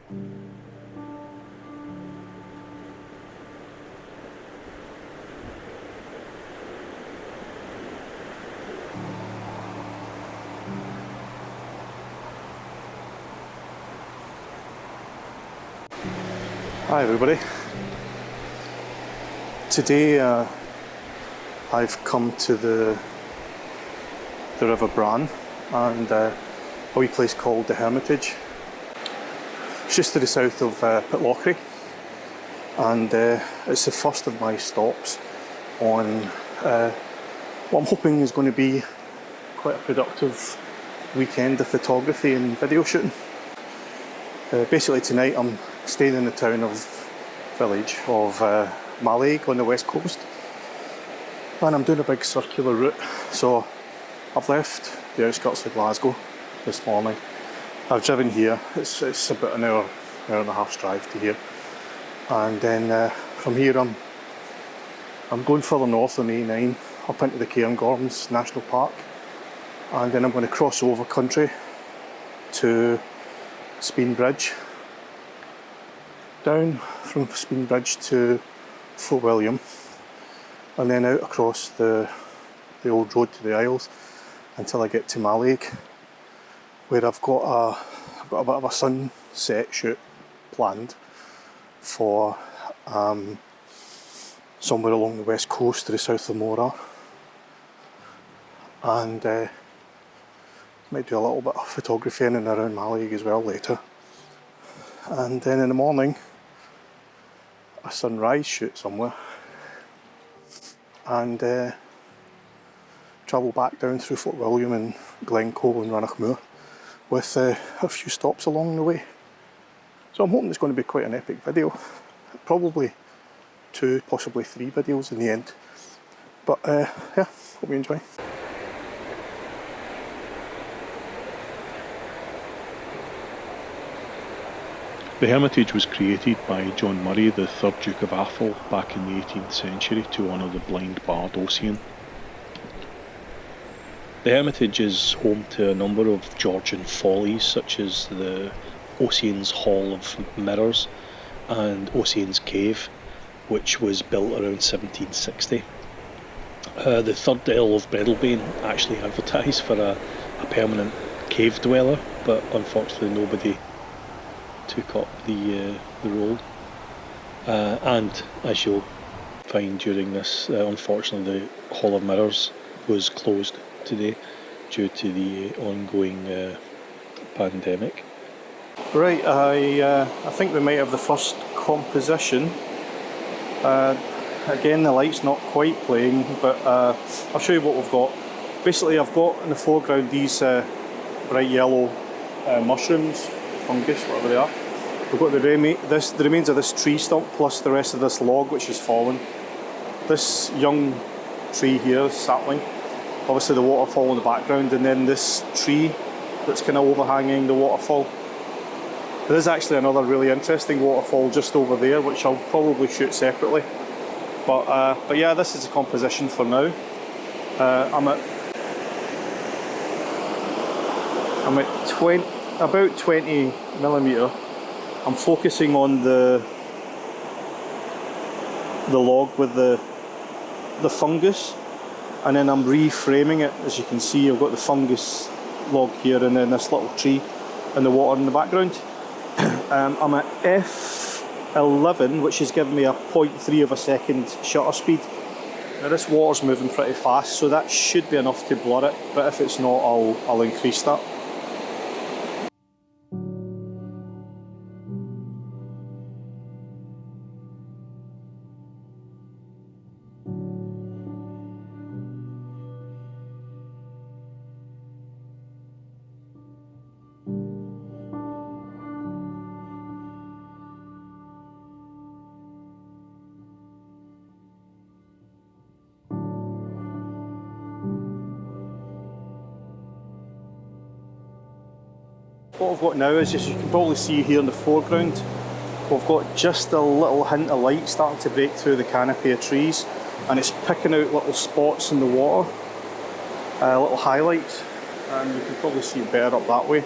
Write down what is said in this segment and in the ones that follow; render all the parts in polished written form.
Hi everybody. Today I've come to the River Bran and a wee place called the Hermitage. It's just to the south of Pitlochry, and it's the first of my stops on what I'm hoping is going to be quite a productive weekend of photography and video shooting. Basically tonight I'm staying in the village of Mallaig on the west coast, and I'm doing a big circular route. So I've left the outskirts of Glasgow this morning. I've driven here, it's about an hour and a half's drive to here, and then from here I'm going further north on the A9 up into the Cairngorms National Park, and then I'm going to cross over country to Spean Bridge, down from Spean Bridge to Fort William, and then out across the old road to the Isles until I get to Mallaig, where I've got a bit of a sunset shoot planned for somewhere along the west coast to the south of Mora, and might do a little bit of photography in and around Mallaig as well later. And then in the morning, a sunrise shoot somewhere, and travel back down through Fort William and Glencoe and Rannochmoor with a few stops along the way. So I'm hoping it's going to be quite an epic video. Probably 2, possibly 3 videos in the end. But yeah, hope you enjoy. The Hermitage was created by John Murray, the 3rd Duke of Atholl, back in the 18th century to honour the blind bard Ossian. The Hermitage is home to a number of Georgian follies, such as the Ossian's Hall of Mirrors and Ossian's Cave, which was built around 1760. The 3rd Earl of Breadalbane actually advertised for a permanent cave dweller, but unfortunately nobody took up the role, and as you'll find during this, unfortunately the Hall of Mirrors was closed today due to the ongoing pandemic. Right, I think we might have the first composition. Again, the light's not quite playing, but I'll show you what we've got. Basically I've got in the foreground these bright yellow mushrooms, fungus, whatever they are. We've got the remains of this tree stump plus the rest of this log which has fallen. This young tree here, sapling, obviously the waterfall in the background, and then this tree that's kind of overhanging the waterfall. There is actually another really interesting waterfall just over there which I'll probably shoot separately. But yeah, this is a composition for now. I'm at about 20mm. I'm focusing on the log with the fungus, and then I'm reframing it. As you can see, I've got the fungus log here and then this little tree and the water in the background. I'm at f11, which is giving me a 0.3 of a second shutter speed. Now this water's moving pretty fast, so that should be enough to blur it, but if it's not, I'll increase that. What I've got now is, as you can probably see here in the foreground, we've got just a little hint of light starting to break through the canopy of trees, and it's picking out little spots in the water, little highlights, and you can probably see it better up that way.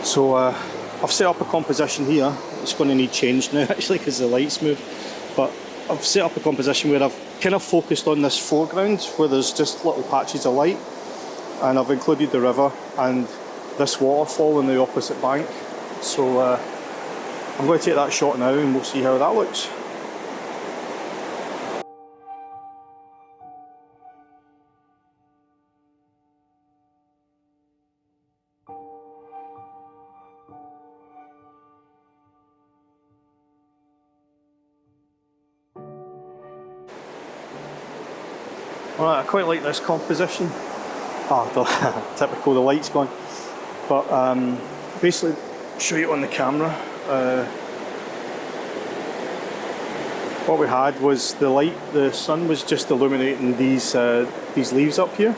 So I'll I've set up a composition here. It's going to need change now actually because the lights move. But I've set up a composition where I've kind of focused on this foreground where there's just little patches of light, and I've included the river and this waterfall in the opposite bank. So I'm going to take that shot now and we'll see how that looks. Alright, I quite like this composition. Typical, the light's gone. But basically, show you on the camera. What we had was the sun was just illuminating these leaves up here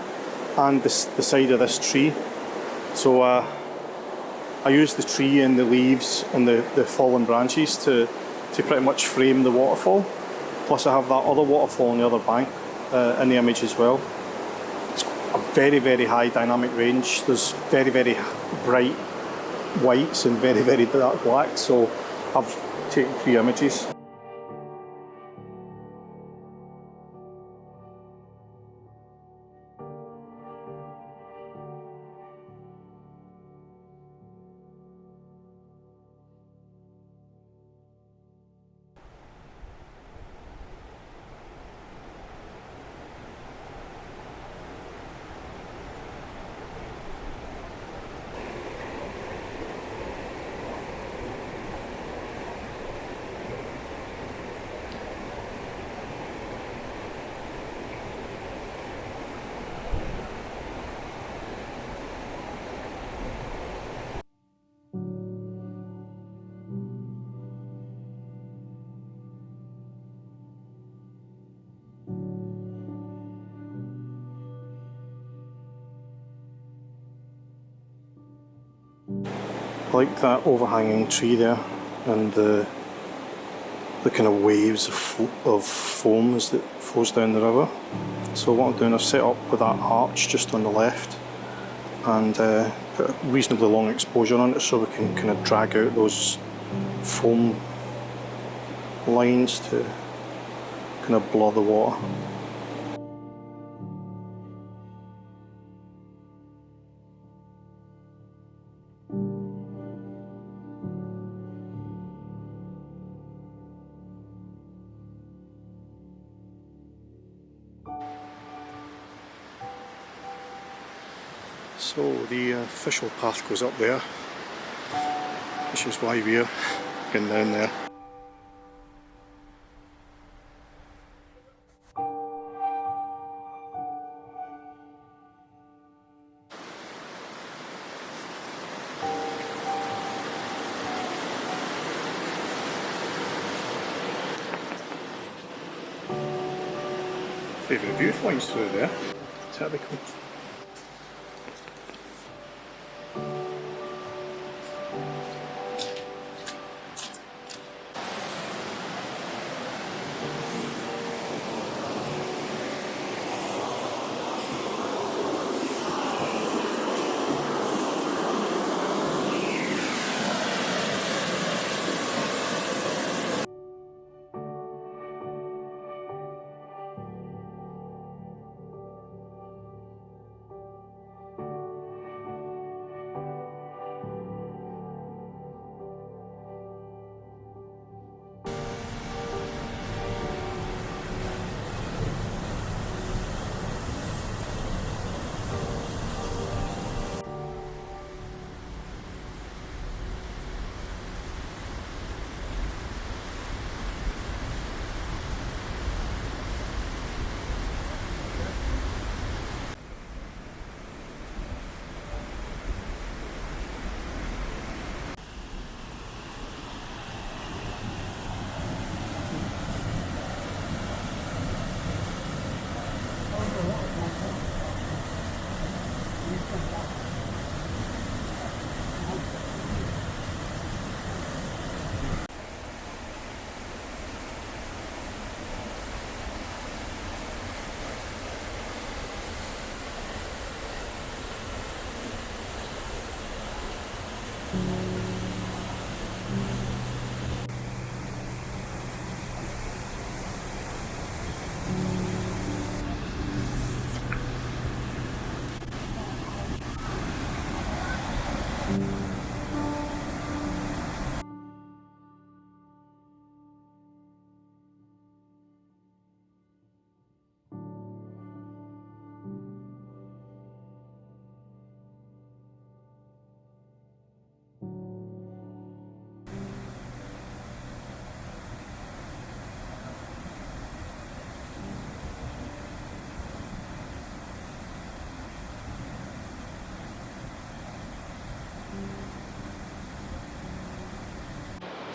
and the side of this tree. So I used the tree and the leaves and the fallen branches to pretty much frame the waterfall. Plus I have that other waterfall on the other bank in the image as well. It's a very, very high dynamic range. There's very, very bright whites and very, very dark blacks. So I've taken 3 images. I like that overhanging tree there and the kind of waves of foam as it flows down the river. So what I'm doing, I've set up with that arch just on the left and put a reasonably long exposure on it so we can kind of drag out those foam lines to kind of blur the water. So the official path goes up there, which is why we're getting down there. Favourite viewpoints through there, typical.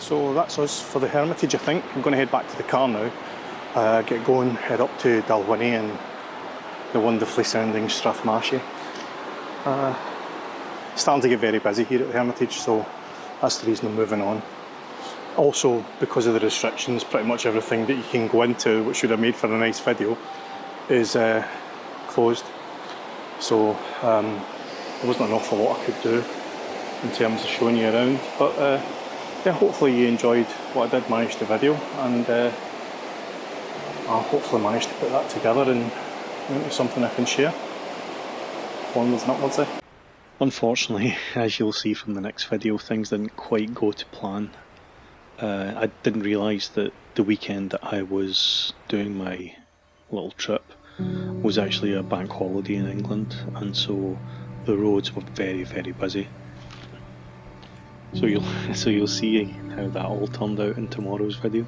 So that's us for the Hermitage, I think. I'm going to head back to the car now, get going, head up to Dalwhinnie and the wonderfully sounding Strathmarshie. Starting to get very busy here at the Hermitage, so that's the reason I'm moving on. Also, because of the restrictions, pretty much everything that you can go into, which would have made for a nice video, is closed. So there wasn't an awful lot I could do in terms of showing you around, but yeah, hopefully you enjoyed what I did manage to video, and I'll hopefully manage to put that together and into something I can share. Onwards and upwards. Unfortunately, as you'll see from the next video, things didn't quite go to plan. I didn't realise that the weekend that I was doing my little trip was actually a bank holiday in England, and so the roads were very, very busy. So you'll see how that all turned out in tomorrow's video.